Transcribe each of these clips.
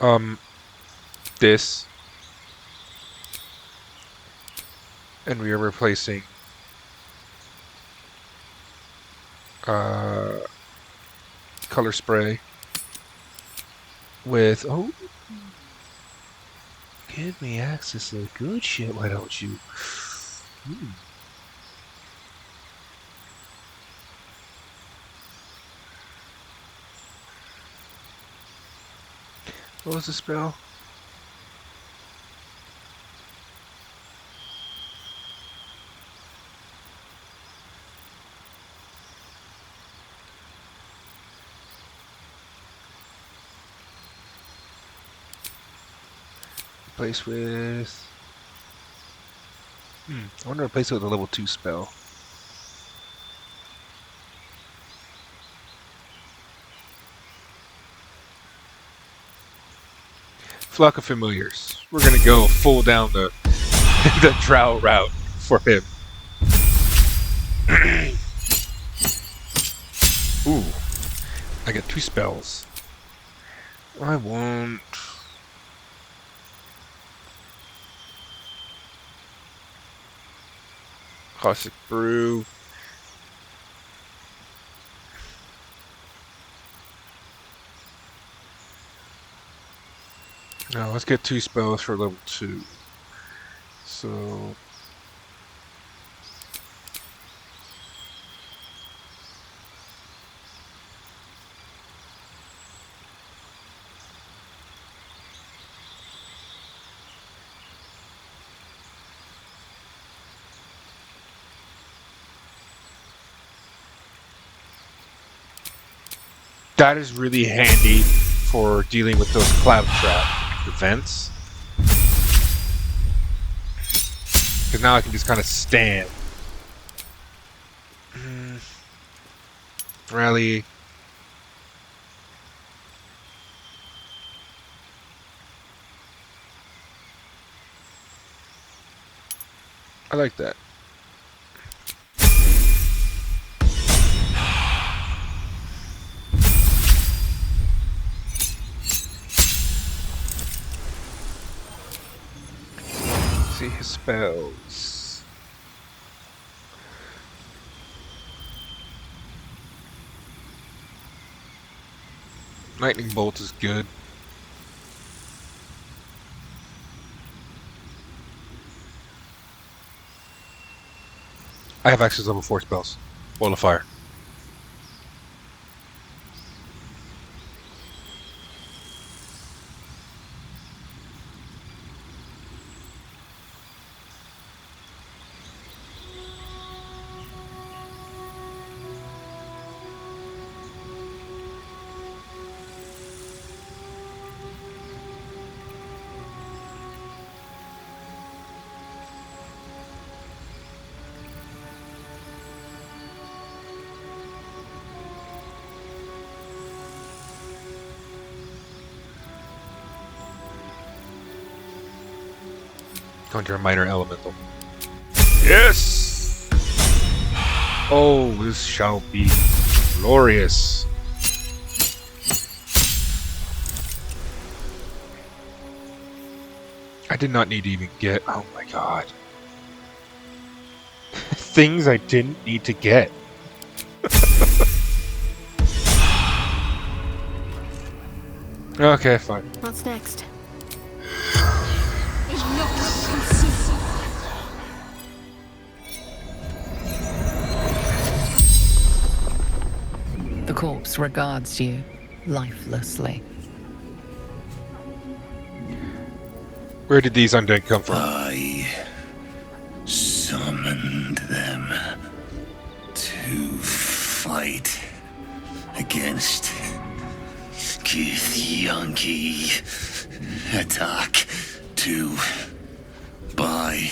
Um, this, and we are replacing color spray with give me access to the good shit, why don't you? What was the spell? Replace with I wonder if replace it with a level 2 spell. Flock of Familiars. We're gonna go full down the the drow route for him. Ooh, I got 2 spells. I want Caustic Brew. No, let's get 2 spells for level 2. So that is really handy for dealing with those cloud trap events. Because now I can just kind of stand. Rally. I like that. See his spells. Lightning Bolt is good. I have access to level 4 spells. Wall of Fire. Going to a minor elemental. Yes! Oh, this shall be glorious. I did not need to even get... Oh my god. Things I didn't need to get. Okay, fine. What's next? The corpse regards you lifelessly. Where did these undead come from? I summoned them to fight against Githyanki. Attack to buy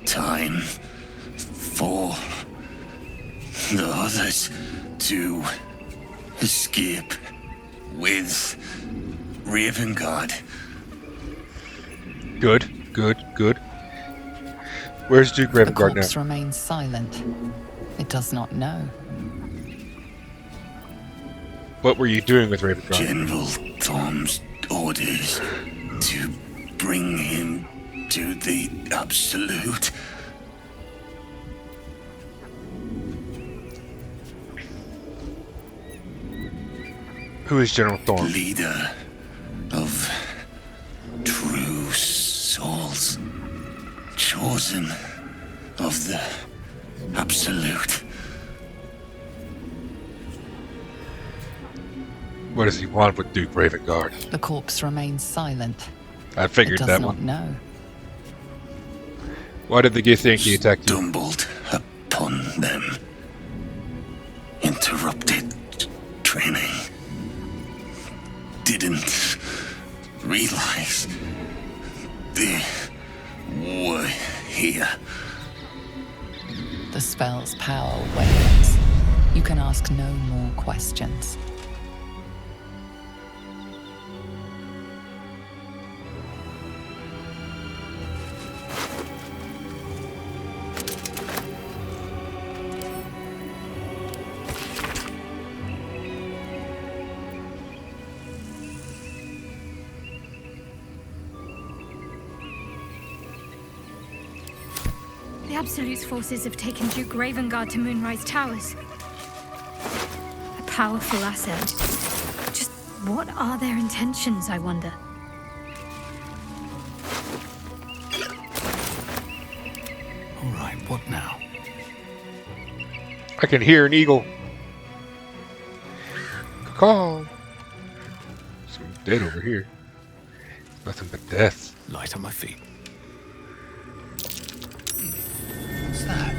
time for the others to escape with Ravengard. Good, good, good. Where's Duke The Ravengard corpse now? remains silent. It does not know. What were you doing with Raven Guard? General Tom's orders to bring him to the Absolute. Who is General Thorn? Leader of true souls. Chosen of the Absolute. What does he want with Duke Ravengard? The corpse remains silent. I It figured does that not one. know. Why did the Githyanki attack you? Stumbled upon them. Interrupted training. Didn't realize they were here. The spell's power wanes. You can ask no more questions. The Absolute's forces have taken Duke Ravengard to Moonrise Towers. A powerful asset. Just what are their intentions, I wonder? All right, what now? I can hear an eagle. Call. Someone's dead over here. Nothing but death. Light on my feet. What's that?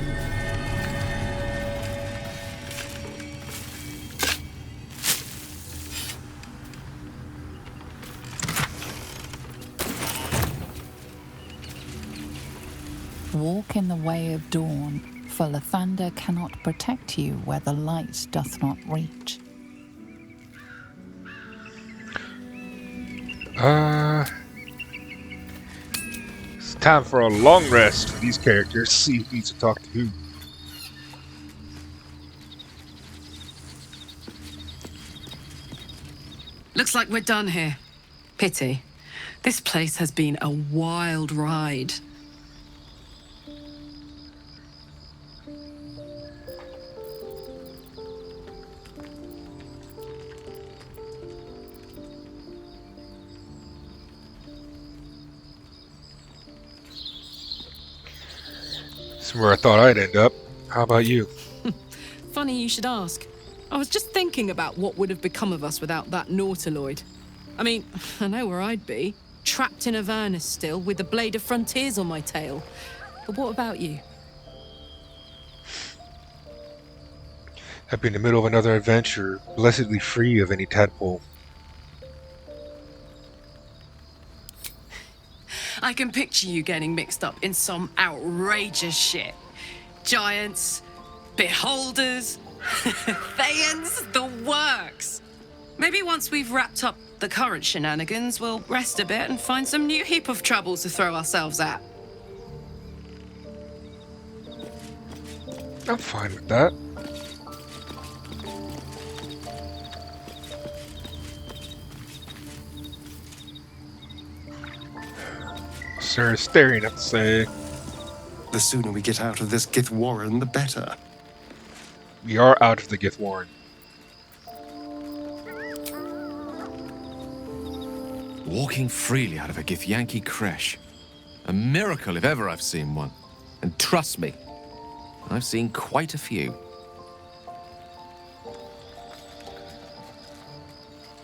Walk in the way of dawn, for Lathander cannot protect you where the light doth not reach. It's time for a long rest for these characters. See who needs to talk to who. Looks like we're done here. Pity. This place has been a wild ride. That's where I thought I'd end up. How about you? Funny you should ask. I was just thinking about what would have become of us without that Nautiloid. I mean, I know where I'd be. Trapped in Avernus still, with the Blade of Frontiers on my tail. But what about you? I'd be in the middle of another adventure, blessedly free of any tadpole. I can picture you getting mixed up in some outrageous shit. Giants, beholders, Thayans, the works. Maybe once we've wrapped up the current shenanigans, we'll rest a bit and find some new heap of trouble to throw ourselves at. I'm fine with that. Sir, staring at the say. The sooner we get out of this Gith Warren, the better. We are out of the Gith Warren. Walking freely out of a Githyanki creche. A miracle if ever I've seen one. And trust me, I've seen quite a few.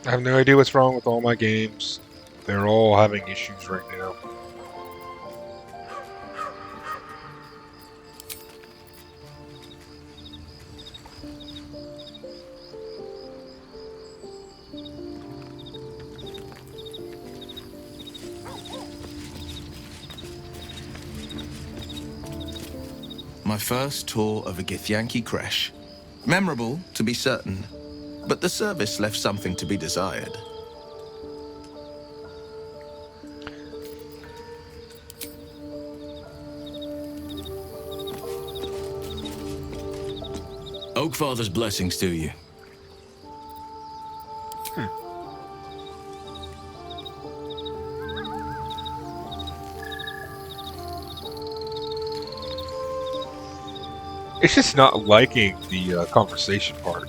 I have no idea what's wrong with all my games. They're all having issues right now. My first tour of a Githyanki creche. Memorable, to be certain, but the service left something to be desired. Oakfather's blessings to you. It's just not liking the conversation part.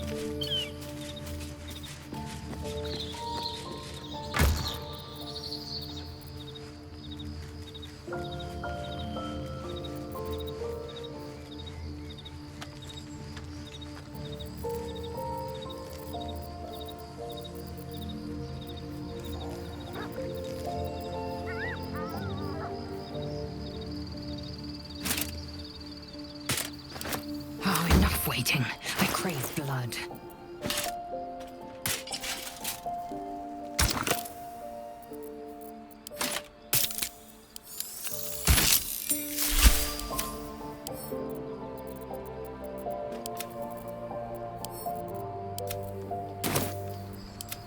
Oh, enough waiting. I crave blood.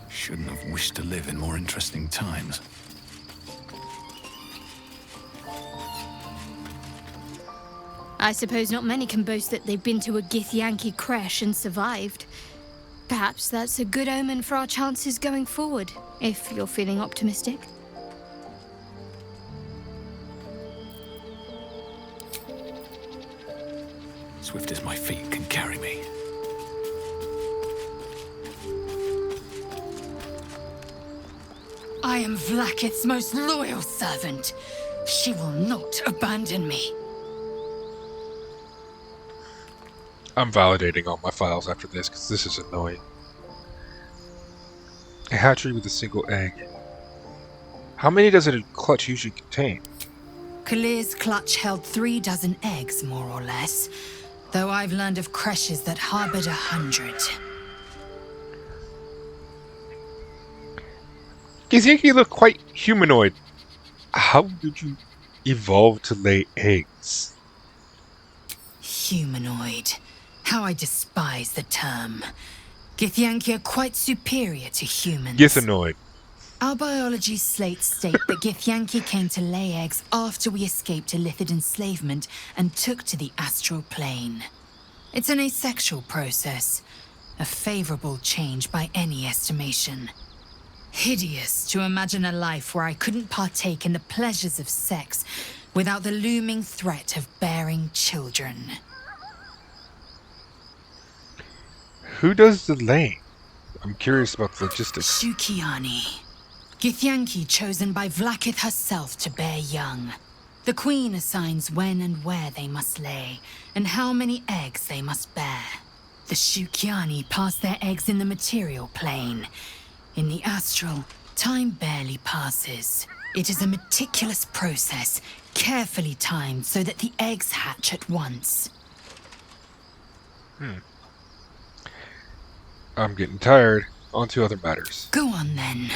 Shouldn't have wished to live in more interesting times. I suppose not many can boast that they've been to a Githyanki creche and survived. Perhaps that's a good omen for our chances going forward, if you're feeling optimistic. Swift as my feet can carry me. I am Vlakith's most loyal servant. She will not abandon me. I'm validating all my files after this because this is annoying. A hatchery with a single egg. How many does a clutch usually contain? Kalir's clutch held 3 dozen eggs, more or less. Though I've learned of creches that harbored 100. Githyanki look quite humanoid. How did you evolve to lay eggs? Humanoid. How I despise the term. Githyanki are quite superior to humans. Githanoid. Our biology slates state that Githyanki came to lay eggs after we escaped Illithid enslavement and took to the astral plane. It's an asexual process, a favorable change by any estimation. Hideous to imagine a life where I couldn't partake in the pleasures of sex without the looming threat of bearing children. Who does the laying? I'm curious about the logistics. Shukiani. Githyanki chosen by Vlakith herself to bear young. The queen assigns when and where they must lay, and how many eggs they must bear. The Shukiani pass their eggs in the material plane. In the astral, time barely passes. It is a meticulous process, carefully timed so that the eggs hatch at once. I'm getting tired. On to other matters. Go on then.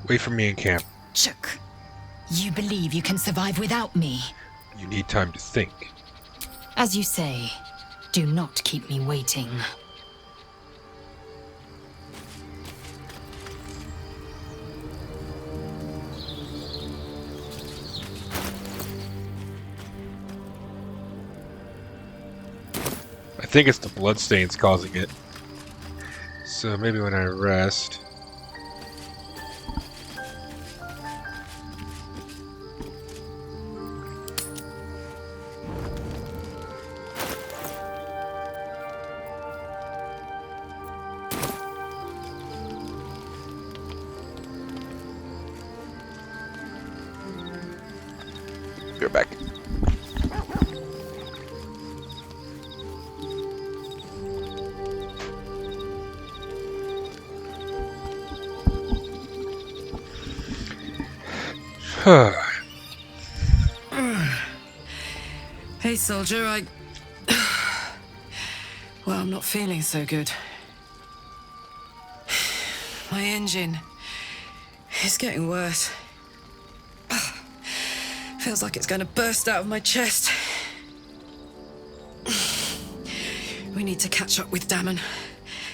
Wait for me in camp. Chuk. You believe you can survive without me? You need time to think. As you say, do not keep me waiting. I think it's the bloodstains causing it. So maybe when I rest... Go back. Hey, soldier, well, I'm not feeling so good. My engine is getting worse. Feels like it's going to burst out of my chest. We need to catch up with Damon.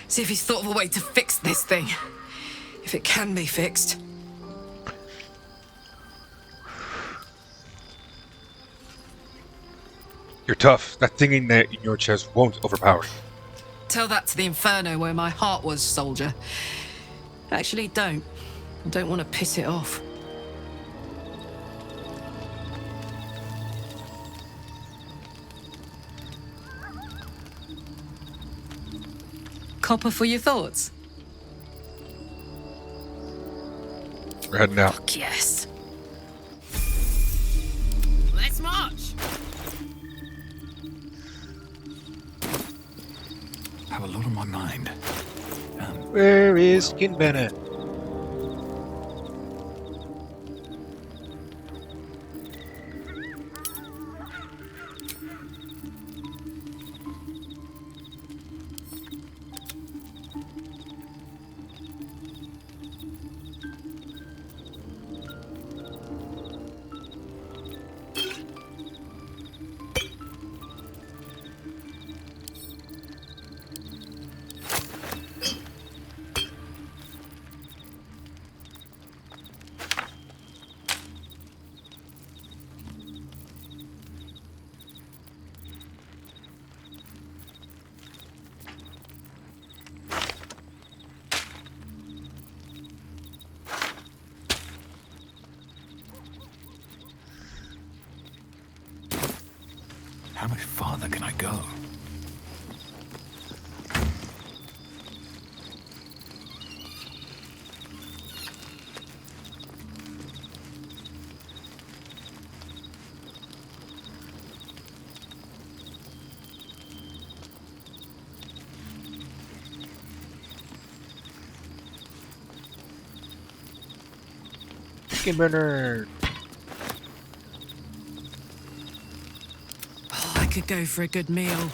See if he's thought of a way to fix this thing. If it can be fixed. You're tough. That thing in there in your chest won't overpower you. Tell that to the Inferno where my heart was, soldier. Actually, don't. I don't want to piss it off. copper for your thoughts? We're heading out. Fuck yes. Let's march! Have a lot on my mind. Where is Skin Bennett? How much farther can I go? Skin Bennett. Oh, I could go for a good meal.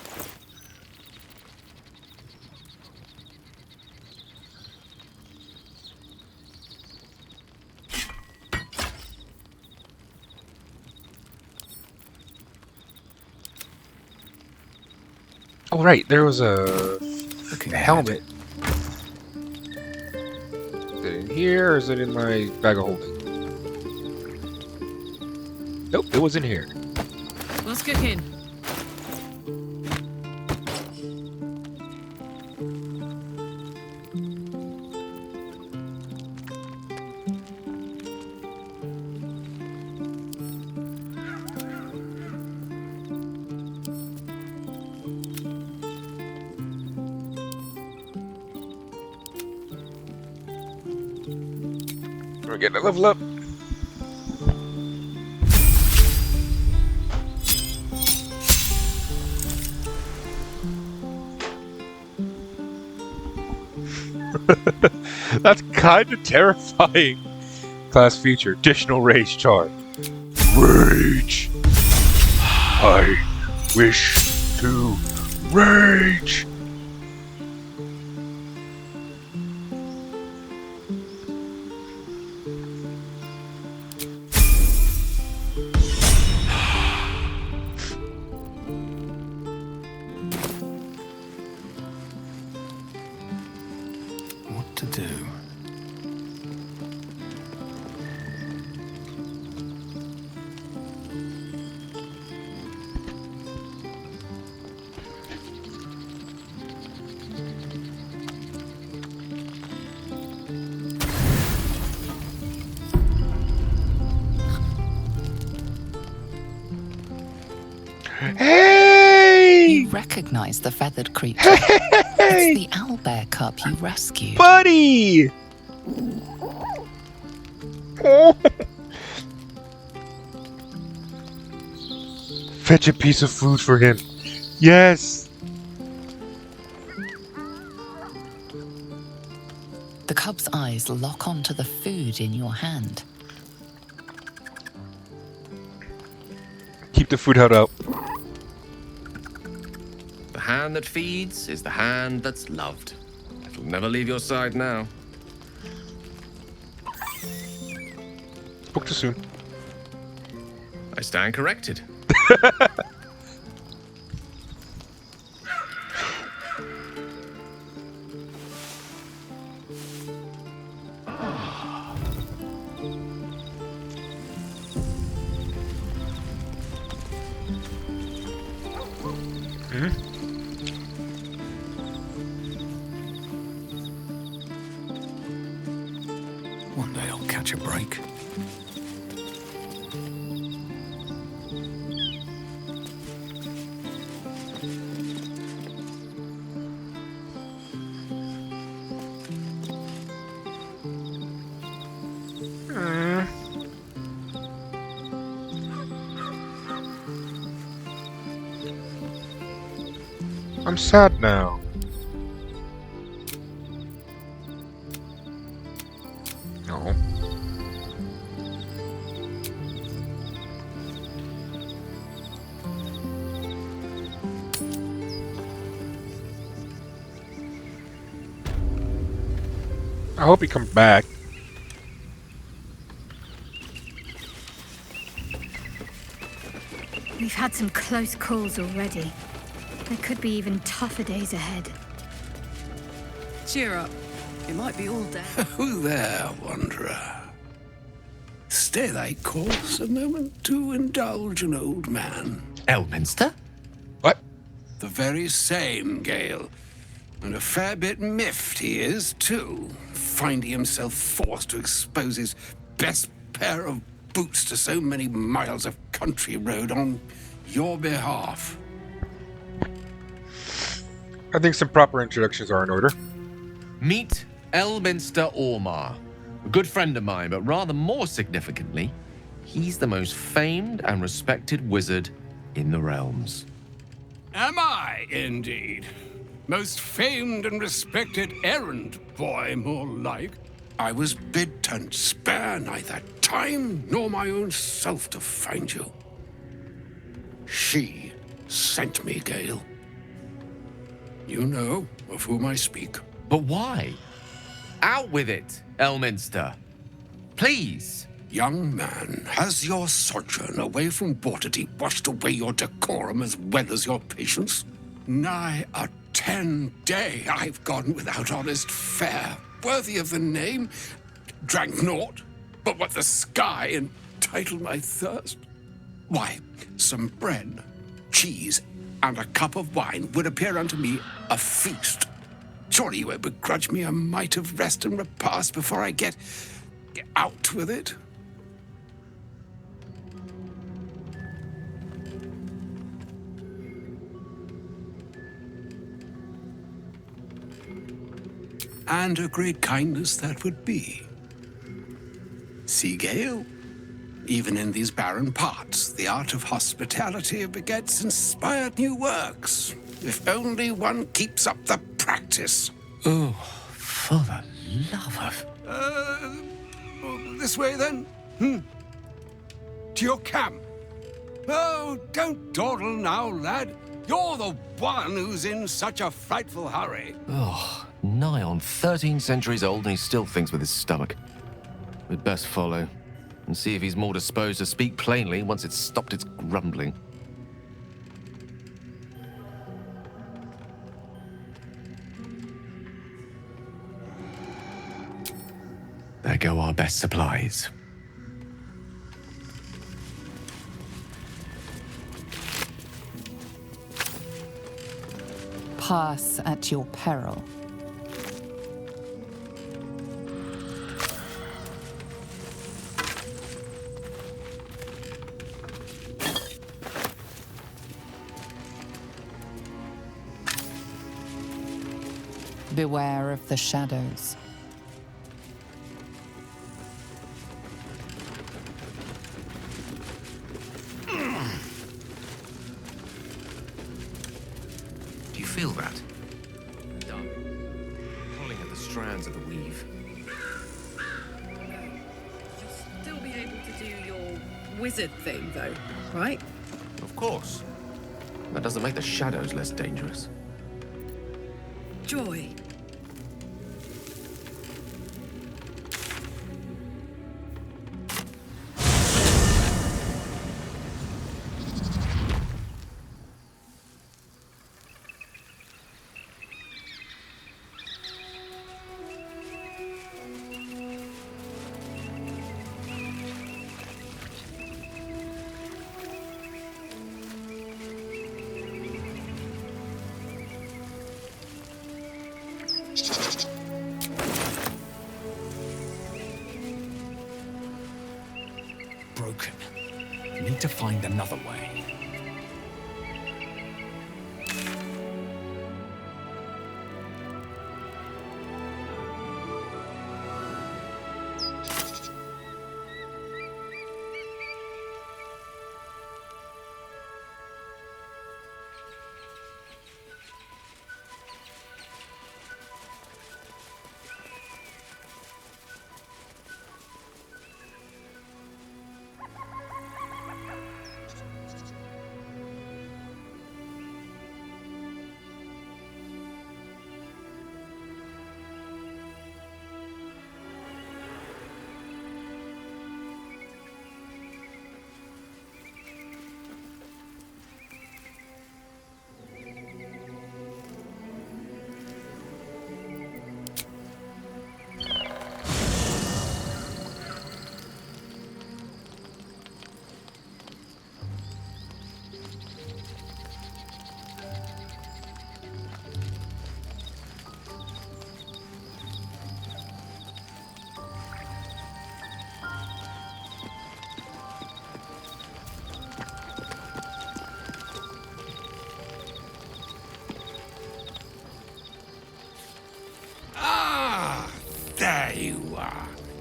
Oh right, there was a Looking helmet. Is it in here or is it in my bag of holding? Nope, it was in here. What's cooking? We're getting a level up. That's kind of terrifying. Class feature, additional rage charge. Rage. I wish to rage. What to do? Hey! You recognize the feathered creature. It's the owlbear cub you rescued. Buddy! Oh. Fetch a piece of food for him. Yes! The cub's eyes lock onto the food in your hand. Keep the food held up. The hand that feeds is the hand that's loved. It'll never leave your side now. Spoke too soon. I stand corrected. One day I'll catch a break. I'm sad now. No. I hope he comes back. We've had some close calls already. There could be even tougher days ahead. Cheer up. It might be all day. Who there, wanderer? Stay thy course a moment to indulge an old man. Elminster? What? The very same, Gale. And a fair bit miffed he is, too, finding himself forced to expose his best pair of boots to so many miles of country road on your behalf. I think some proper introductions are in order. Meet Elminster Ormar. A good friend of mine, but rather more significantly, he's the most famed and respected wizard in the realms. Am I, indeed? Most famed and respected errand boy, more like. I was bid to spare neither time nor my own self to find you. She sent me, Gale. You know of whom I speak. But why? Out with it, Elminster. Please. Young man, has your sojourn away from Waterdeep washed away your decorum as well as your patience? Nigh a 10-day I've gone without honest fare, worthy of the name. Drank naught but what the sky entitled my thirst. Why, some bread, cheese, and a cup of wine would appear unto me a feast. Surely you won't begrudge me a mite of rest and repast before I get out with it? And a great kindness that would be. See, Gale? Even in these barren parts, the art of hospitality begets inspired new works. If only one keeps up the practice. Oh, for the love of... This way then? To your camp. Oh, don't dawdle now, lad. You're the one who's in such a frightful hurry. Oh, nigh on 13 centuries old and he still thinks with his stomach. We'd best follow and see if he's more disposed to speak plainly once it's stopped its grumbling. There go our best supplies. Pass at your peril. Beware of the shadows. Do you feel that? Done. Pulling at the strands of the weave. You'll still be able to do your wizard thing, though, right? Of course. That doesn't make the shadows less dangerous. Joy. Broken. Need to find another way.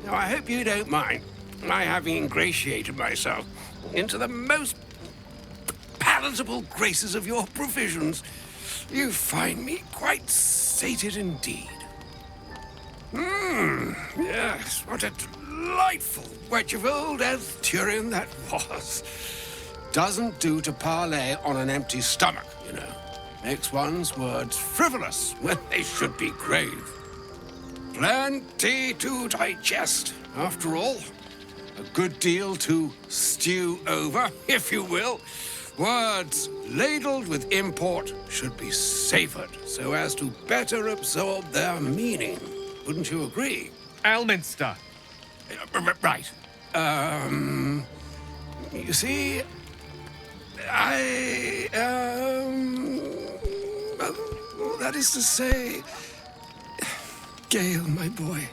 Now, I hope you don't mind my having ingratiated myself into the most palatable graces of your provisions. You find me quite sated indeed. Yes, what a delightful wedge of old Arthurian that was. Doesn't do to parley on an empty stomach, you know. Makes one's words frivolous when they should be grave. Plenty to digest, after all. A good deal to stew over, if you will. Words ladled with import should be savored so as to better absorb their meaning. Wouldn't you agree? Elminster. Right. You see, that is to say, Gale, my boy,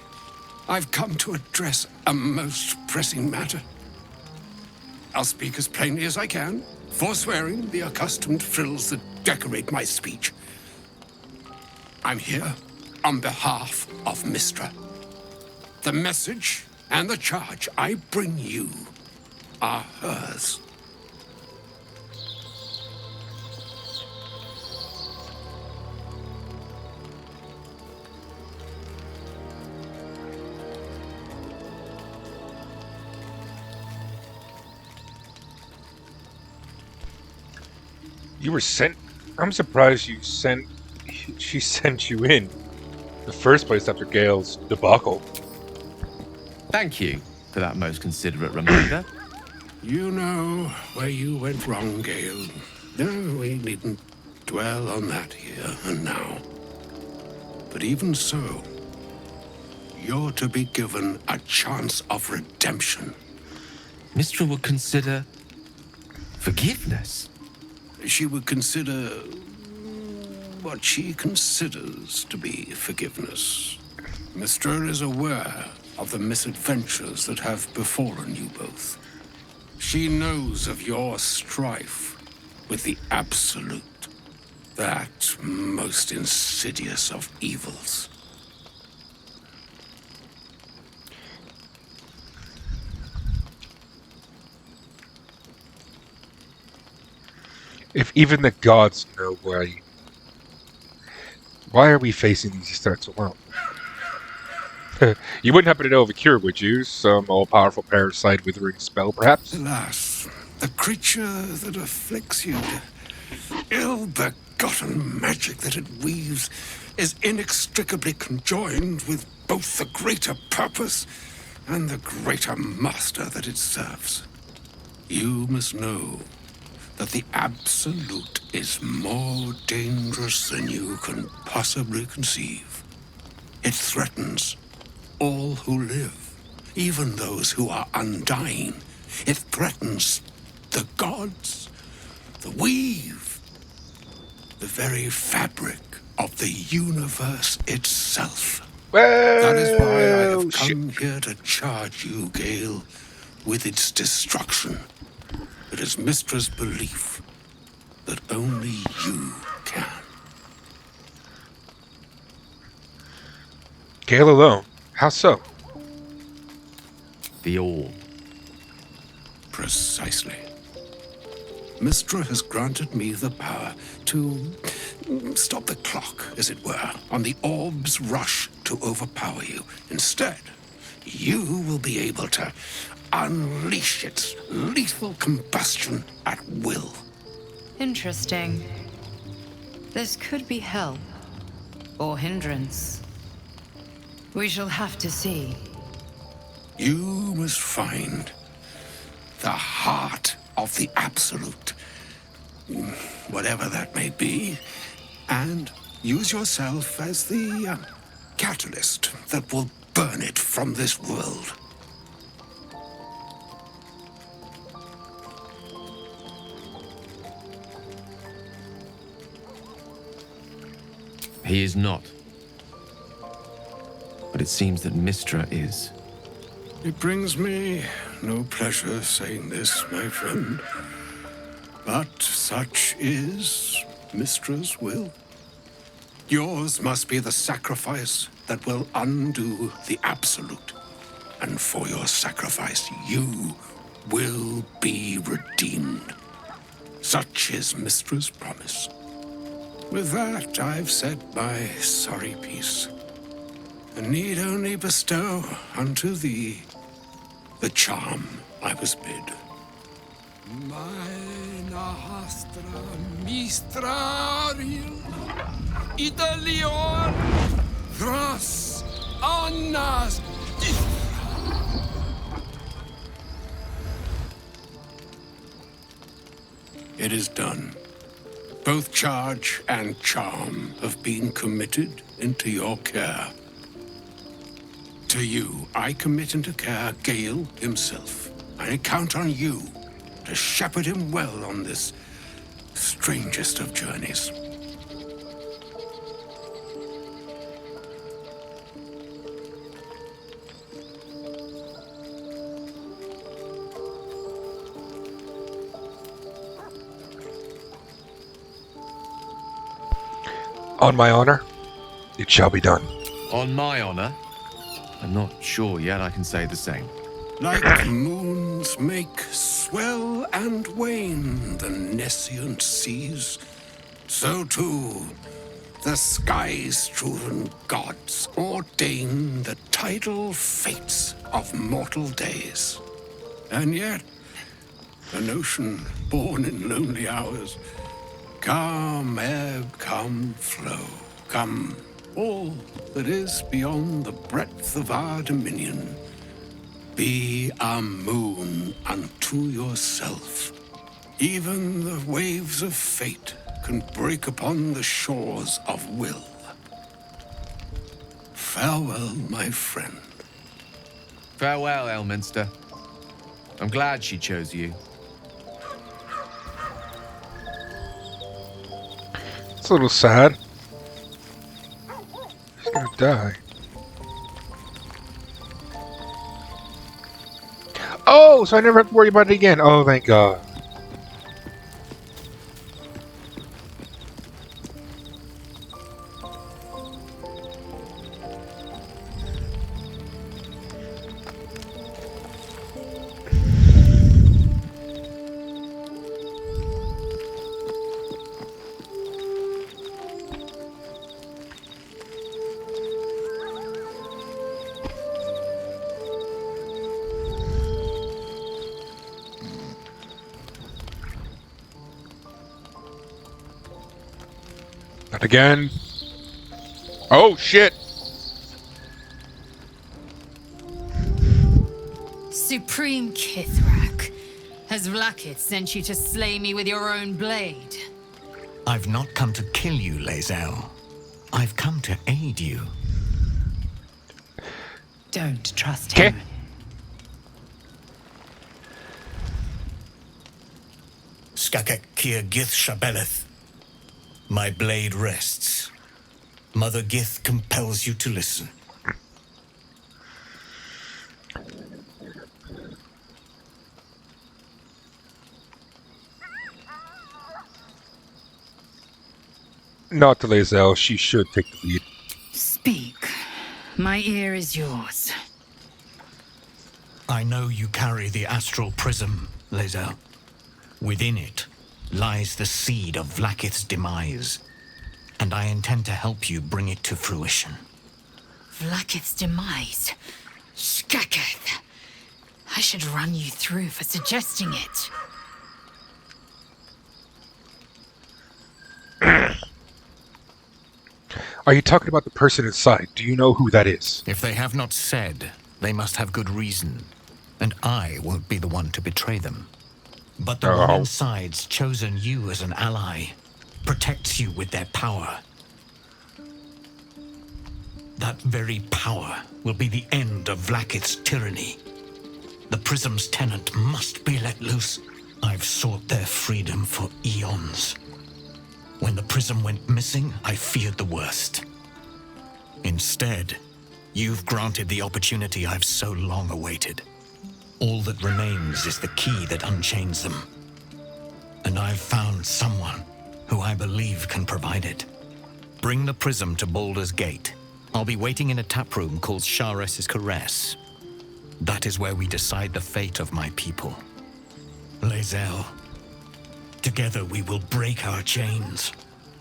I've come to address a most pressing matter. I'll speak as plainly as I can, forswearing the accustomed frills that decorate my speech. I'm here on behalf of Mistra. The message and the charge I bring you are hers. You were sent. I'm surprised she sent you in the first place after Gale's debacle. Thank you for that most considerate reminder. You know where you went wrong, Gale. No, we needn't dwell on that here and now. But even so, you're to be given a chance of redemption. Mistra would consider forgiveness. She would consider what she considers to be forgiveness. Mistra is aware of the misadventures that have befallen you both. She knows of your strife with the Absolute, that most insidious of evils. If even the gods know why are we facing these threats alone? You wouldn't happen to know of a cure, would you? Some all-powerful parasite withering spell, perhaps? Alas, the creature that afflicts you, the ill-begotten magic that it weaves, is inextricably conjoined with both the greater purpose and the greater master that it serves. You must know that the Absolute is more dangerous than you can possibly conceive. It threatens all who live, even those who are undying. It threatens the gods, the weave, the very fabric of the universe itself. Well, That is why I have come here to charge you, Gale, with its destruction. It is Mistra's belief that only you can. Gale alone? How so? The all. Precisely. Mistra has granted me the power to stop the clock, as it were, on the orb's rush to overpower you. Instead, you will be able to unleash its lethal combustion at will. Interesting. This could be help or hindrance. We shall have to see. You must find the heart of the Absolute, whatever that may be, and use yourself as the catalyst that will burn it from this world. He is not. But it seems that Mistra is. It brings me no pleasure saying this, my friend. But such is Mistra's will. Yours must be the sacrifice that will undo the Absolute. and for your sacrifice you will be redeemed. Such is Mistra's promise. With that, I've said my sorry piece, and need only bestow unto thee the charm I was bid. Mina hastra mistrarium Italion Thras annas. It is done. Both charge and charm have been committed into your care. To you, I commit into care Gale himself. I count on you to shepherd him well on this strangest of journeys. On my honor, it shall be done. On my honor, I'm not sure yet I can say the same. Like moons make swell and wane the nescient seas, so too the sky-strewn gods ordain the tidal fates of mortal days. And yet, an ocean born in lonely hours, come ebb, come flow, come all that is beyond the breadth of our dominion. Be a moon unto yourself. Even the waves of fate can break upon the shores of will. Farewell, my friend. Farewell, Elminster. I'm glad she chose you. It's a little sad. He's gonna die. Oh, so I never have to worry about it again. Oh, thank God. Not again. Oh, shit. Supreme Kithrak, has Vlakith sent you to slay me with your own blade? I've not come to kill you, Lae'zel. I've come to aid you. Don't trust Okay. him. Skakek Kia Gith Shabeleth. My blade rests. Mother Gith compels you to listen. Not to Lae'zel. She should take the lead. Speak. My ear is yours. I know you carry the astral prism, Lae'zel. Within it lies the seed of Vlakith's demise, and I intend to help you bring it to fruition. Vlakith's demise? Skaketh. I should run you through for suggesting it. Are you talking about the person inside? Do you know who that is? If they have not said, they must have good reason, and I won't be the one to betray them. But the one inside's chosen you as an ally, protects you with their power. That very power will be the end of Vlakith's tyranny. The Prism's tenant must be let loose. I've sought their freedom for eons. When the Prism went missing, I feared the worst. Instead, you've granted the opportunity I've so long awaited. All that remains is the key that unchains them. And I've found someone who I believe can provide it. Bring the Prism to Baldur's Gate. I'll be waiting in a taproom called Shares's Caress. That is where we decide the fate of my people. Lae'zel, together we will break our chains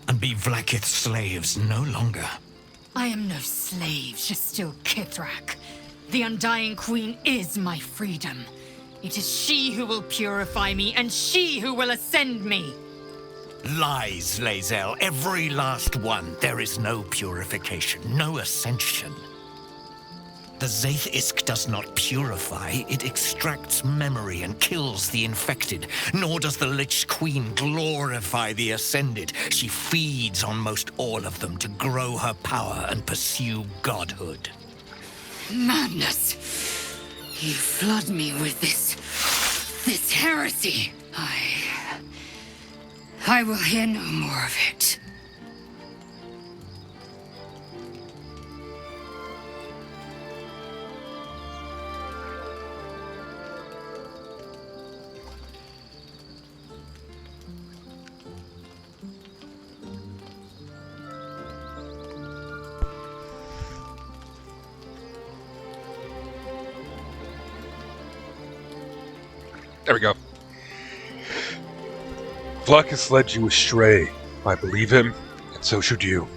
and be Vlaakith's slaves no longer. I am no slave, Jastil Kithrak. The Undying Queen is my freedom. It is she who will purify me, and she who will ascend me. Lies, Lae'zel, every last one. There is no purification, no ascension. The Zaith Isk does not purify, it extracts memory and kills the infected. Nor does the Lich Queen glorify the ascended. She feeds on most all of them to grow her power and pursue godhood. Madness! You flood me with this heresy. I will hear no more of it. There we go. Vlaakith led you astray. I believe him, and so should you.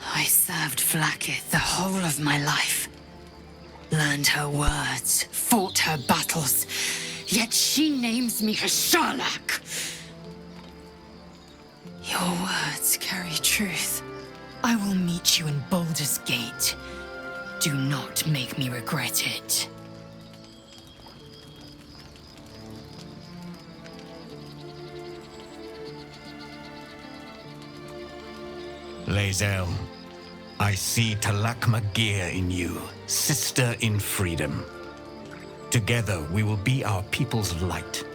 I served Vlaakith the whole of my life. Learned her words, fought her battles, yet she names me her Sharlak. Your words carry truth. I will meet you in Baldur's Gate. Do not make me regret it. Lae'zel, I see Talak Magir in you, sister in freedom. Together we will be our people's light.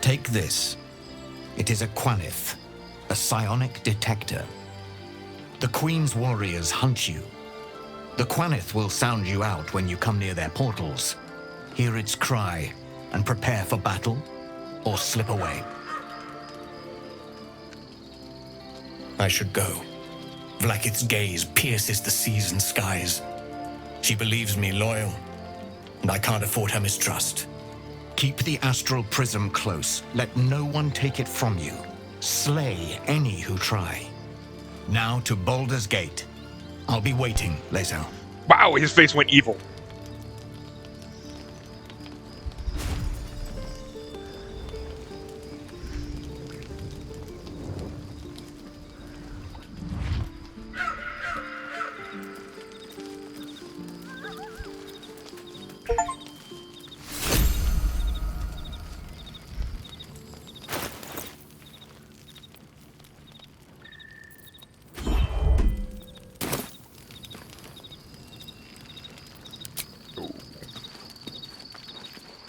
Take this. It is a Quanith, a psionic detector. The Queen's warriors hunt you. The Quanith will sound you out when you come near their portals. Hear its cry and prepare for battle, or slip away. I should go. Vlaakith's gaze pierces the seas and skies. She believes me loyal, and I can't afford her mistrust. Keep the astral prism close. Let no one take it from you. Slay any who try. Now to Baldur's Gate. I'll be waiting, Lae'zel. Wow, his face went evil.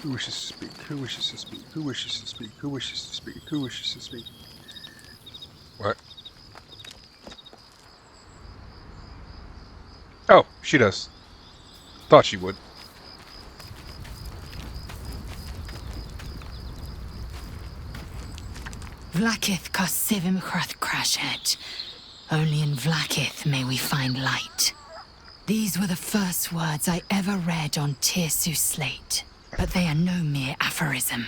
Who wishes to speak? Who wishes to speak? Who wishes to speak? Who wishes to speak? Who wishes to speak? What? Oh, she does. Thought she would. Vlaakith Kosivim Hrath Crashhead. Only in Vlaakith may we find light. These were the first words I ever read on Tirsu's slate. But they are no mere aphorism.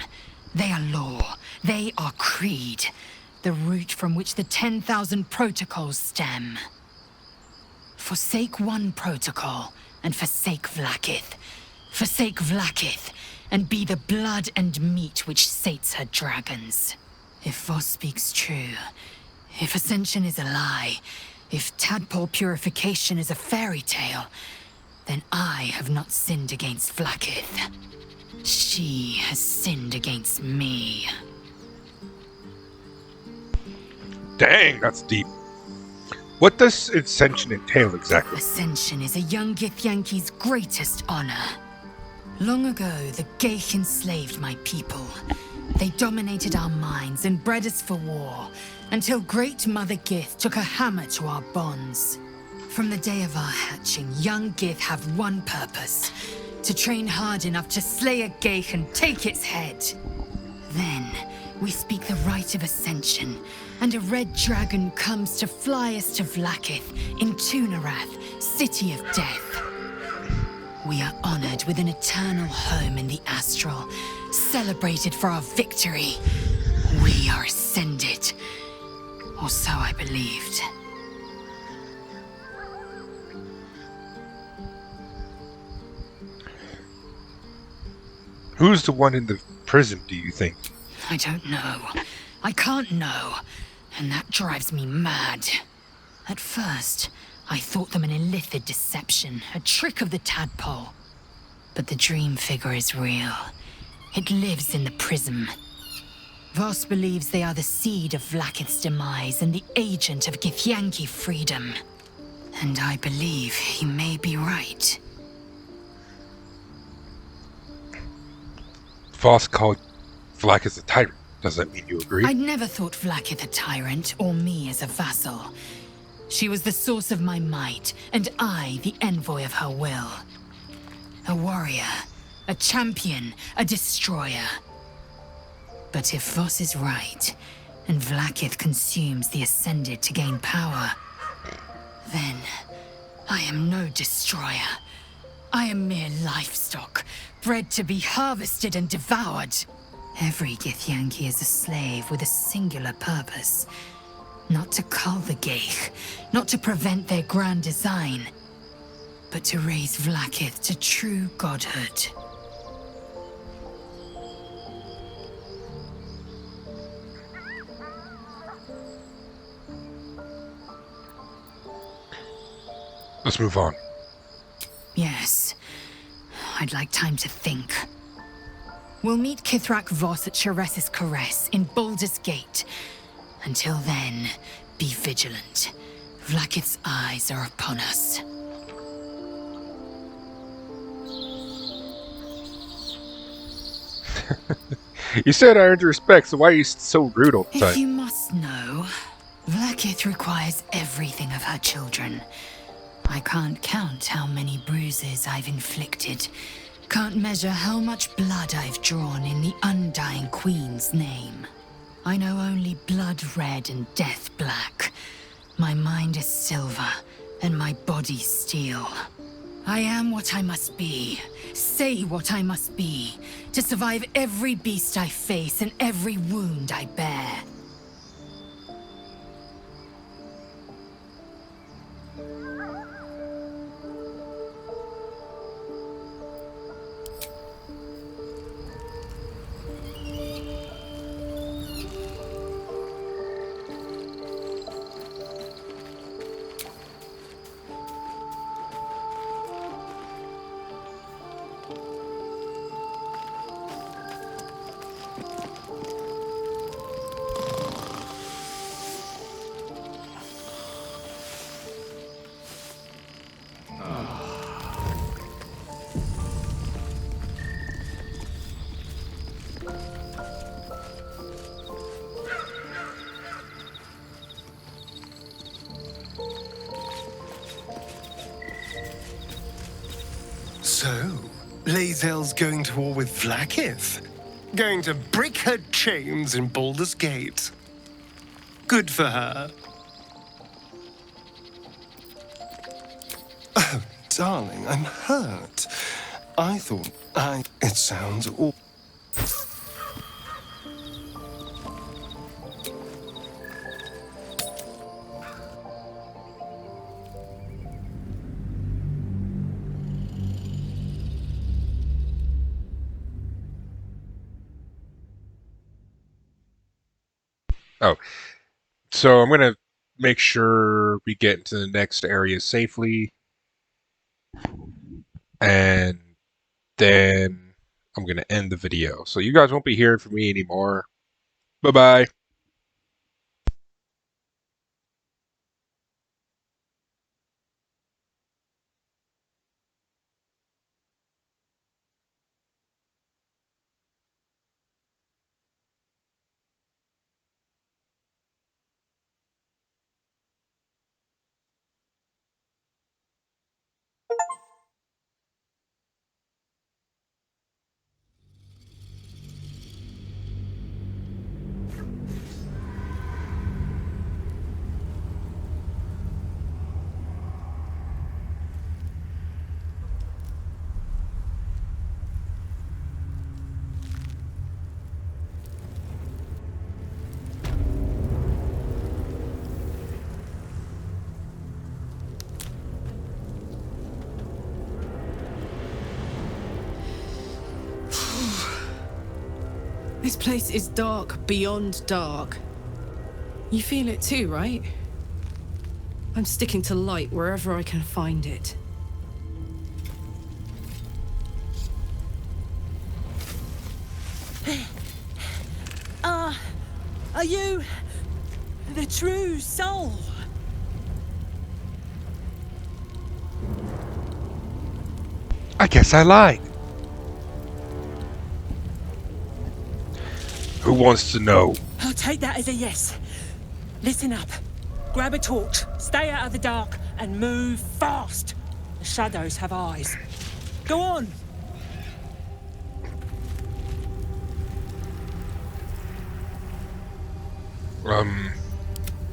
They are law. They are creed. The root from which the 10,000 protocols stem. Forsake one protocol, and forsake Vlaakith. Forsake Vlaakith, and be the blood and meat which sates her dragons. If Voss speaks true, if Ascension is a lie, if tadpole purification is a fairy tale, then I have not sinned against Vlaakith. She has sinned against me. Dang, that's deep. What does Ascension entail exactly? Ascension is a young Githyanki's greatest honor. Long ago, the Geich enslaved my people. They dominated our minds and bred us for war, until Great Mother Gith took a hammer to our bonds. From the day of our hatching, young Gith have one purpose: to train hard enough to slay a Geich and take its head. Then, We speak the rite of ascension, and a red dragon comes to fly us to Vlakith in Tunarath, city of death. We are honored with an eternal home in the astral, celebrated for our victory. We are ascended. Or so I believed. Who's the one in the prison, do you think? I don't know. I can't know. And that drives me mad. At first, I thought them an illithid deception, a trick of the tadpole. But the dream figure is real. It lives in the prism. Voss believes they are the seed of Vlakith's demise and the agent of Githyanki freedom. And I believe he may be right. Voss called Vlakith a tyrant. Does that mean you agree? I'd never thought Vlakith a tyrant, or me as a vassal. She was the source of my might, and I the envoy of her will. A warrior, a champion, a destroyer. But if Voss is right, and Vlakith consumes the Ascended to gain power, then I am no destroyer. I am mere livestock, bred to be harvested and devoured. Every Githyanki is a slave with a singular purpose. Not to cull the Geich, not to prevent their grand design, but to raise Vlakith to true godhood. Let's move on. Yes. I'd like time to think. We'll meet Kithrak Voss at Chares's Caress in Baldur's Gate. Until then, be vigilant. Vlakith's eyes are upon us. You said I earned your respect, so why are you so rude all the If time? you must know, Vlakith requires everything of her children. I can't count how many bruises I've inflicted. Can't measure how much blood I've drawn in the Undying Queen's name. I know only blood red and death black. My mind is silver, and my body steel. I am what I must be, say what I must be, to survive every beast I face and every wound I bear. So, Lae'zel's going to war with Vlakith? Going to break her chains in Baldur's Gate? Good for her. Oh, darling, I'm hurt. I thought It sounds awful. Oh, so I'm going to make sure we get into the next area safely. And then I'm going to end the video. So you guys won't be hearing from me anymore. Bye-bye. This place is dark beyond dark. You feel it too, right? I'm sticking to light wherever I can find it. Are you the true soul? I guess I lied. Who wants to know? I'll take that as a yes. Listen up. Grab a torch, stay out of the dark, and move fast. The shadows have eyes. Go on.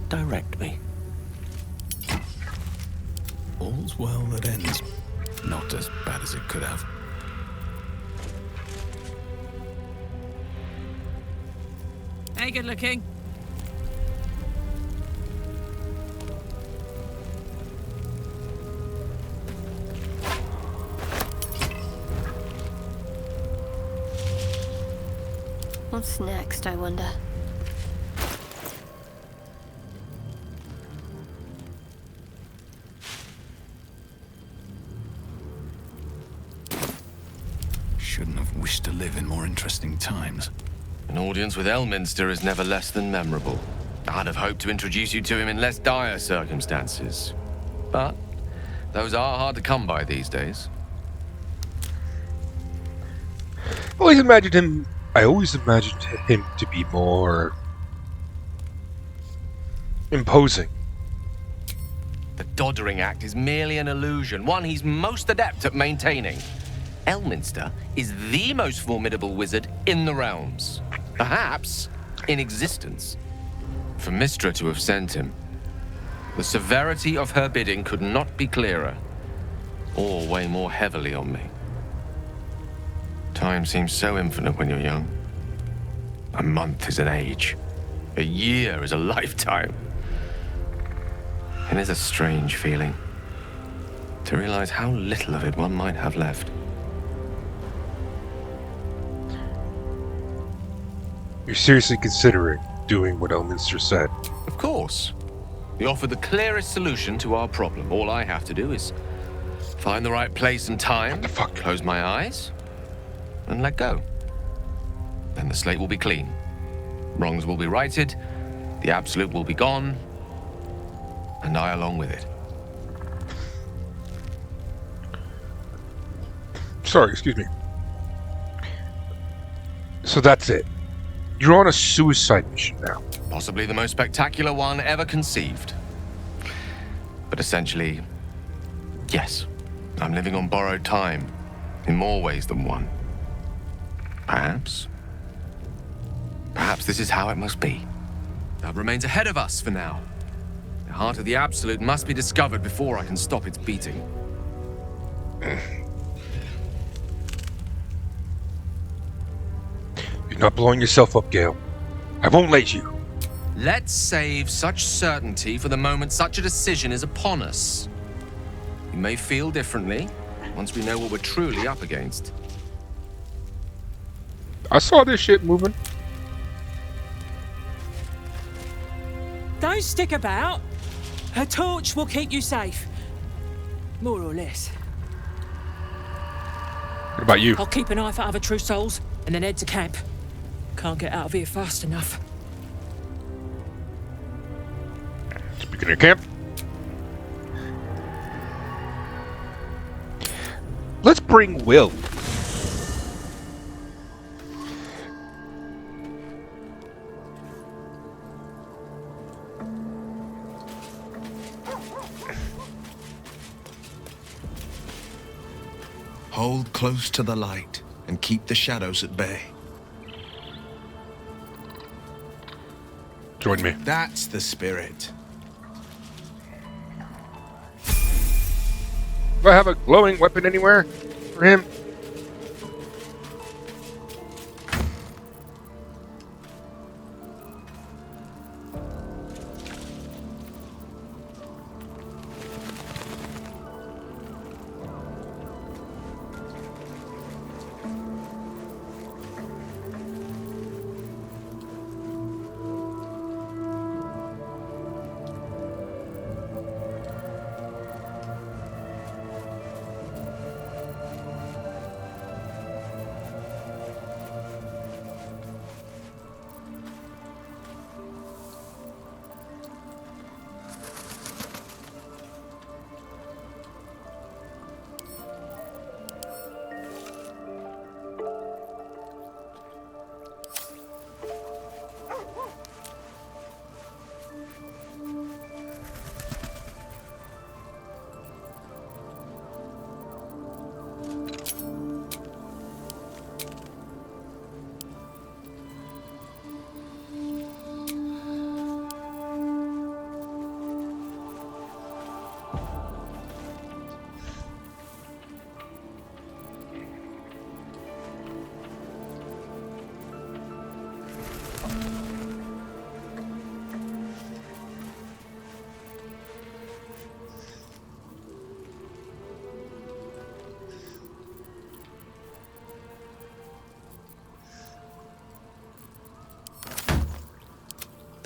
Direct me. All's well that ends. Not as bad as it could have. Hey, good looking. What's next, I wonder? Shouldn't have wished to live in more interesting times. An audience with Elminster is never less than memorable. I'd have hoped to introduce you to him in less dire circumstances. But those are hard to come by these days. I always imagined him to be more imposing. The doddering act is merely an illusion, one he's most adept at maintaining. Elminster is the most formidable wizard in the realms. Perhaps in existence. For Mystra to have sent him, the severity of her bidding could not be clearer, or weigh more heavily on me. Time seems so infinite when you're young. A month is an age. A year is a lifetime. It is a strange feeling to realize how little of it one might have left. You're seriously considering doing what Elminster said? Of course. He offered the clearest solution to our problem. All I have to do is find the right place and time, close my eyes, and let go. Then the slate will be clean. Wrongs will be righted, the absolute will be gone, and I along with it. Sorry, excuse me. So that's it. You're on a suicide mission now. Possibly the most spectacular one ever conceived. But essentially, yes, I'm living on borrowed time, in more ways than one. Perhaps this is how it must be. That remains ahead of us for now. The heart of the Absolute must be discovered before I can stop its beating. You're not blowing yourself up, Gale. I won't let you. Let's save such certainty for the moment such a decision is upon us. We may feel differently once we know what we're truly up against. I saw this shit moving. Don't stick about. Her torch will keep you safe. More or less. What about you? I'll keep an eye for other true souls and then head to camp. Can't get out of here fast enough. Speaking of camp, let's bring Will. Hold close to the light and keep the shadows at bay. Join me. That's the spirit. Do I have a glowing weapon anywhere for him?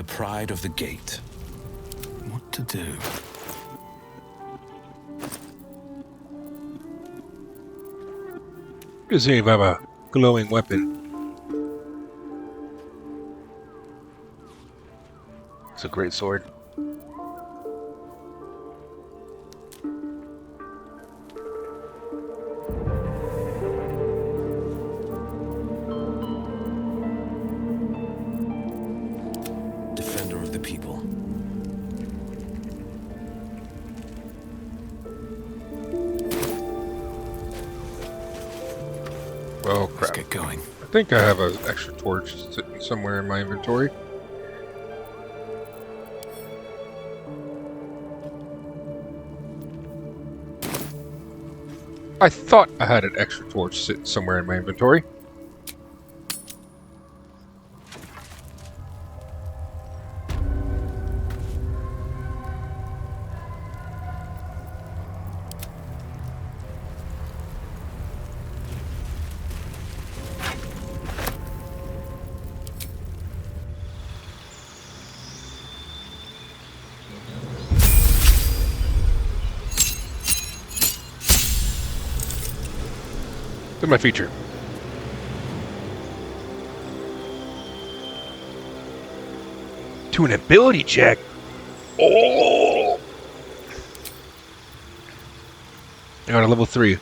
The pride of the gate. What to do? Does he have a glowing weapon? It's a great sword. Defender of the people. Oh crap. Let's get going. I think I have an extra torch sitting somewhere in my inventory. I thought I had an extra torch sitting somewhere in my inventory. Look at my feature. To an ability check. Oh! I got a level 3.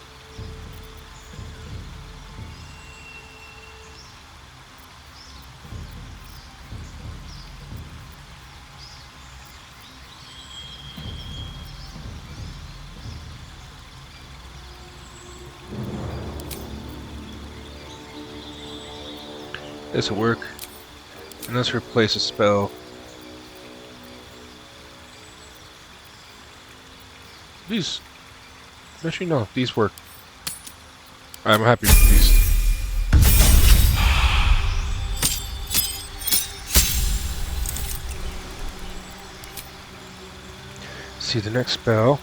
This will work. And let's replace a spell. These... Actually, no. These work. I'm happy with these. See the next spell.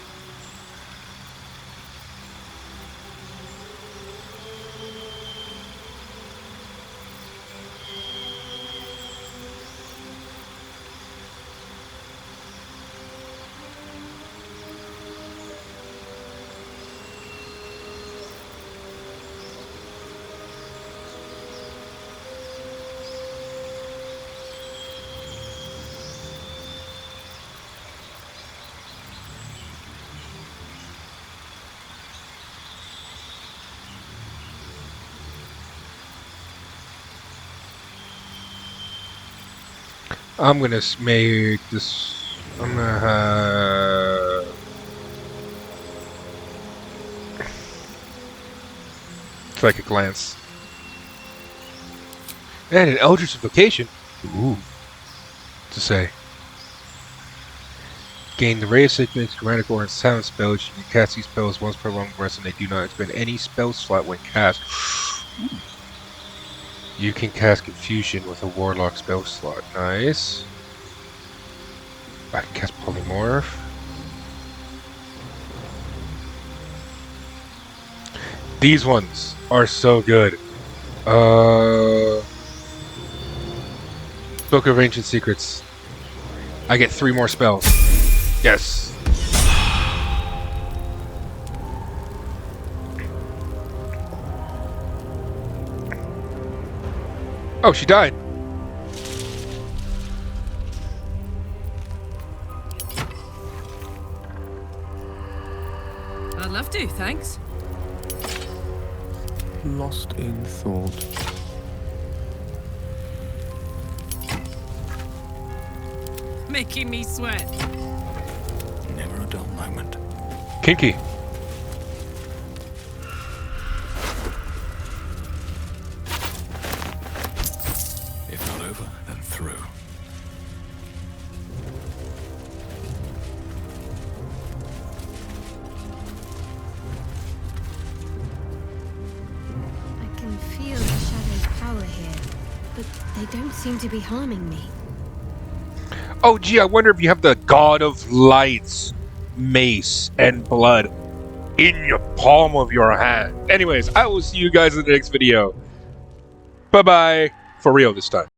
I'm gonna make this. I'm gonna have. Psychic Lance. And an Eldritch Invocation. Ooh. To say. Gain the raise signature, grammatical, and sound spells. You can cast these spells once per long rest, and they do not expend any spell slot when cast. You can cast Confusion with a Warlock spell slot. Nice. I can cast Polymorph. These ones are so good. Book of Ancient Secrets. I get 3 more spells. Yes. Oh, she died. I'd love to, thanks. Lost in thought. Making me sweat. Never a dull moment. Kinky. If not over, then through. I can feel the shadow's power here, but they don't seem to be harming me. Oh, gee, I wonder if you have the God of Light's mace and blood in your palm of your hand. Anyways, I will see you guys in the next video. Bye-bye. For real this time.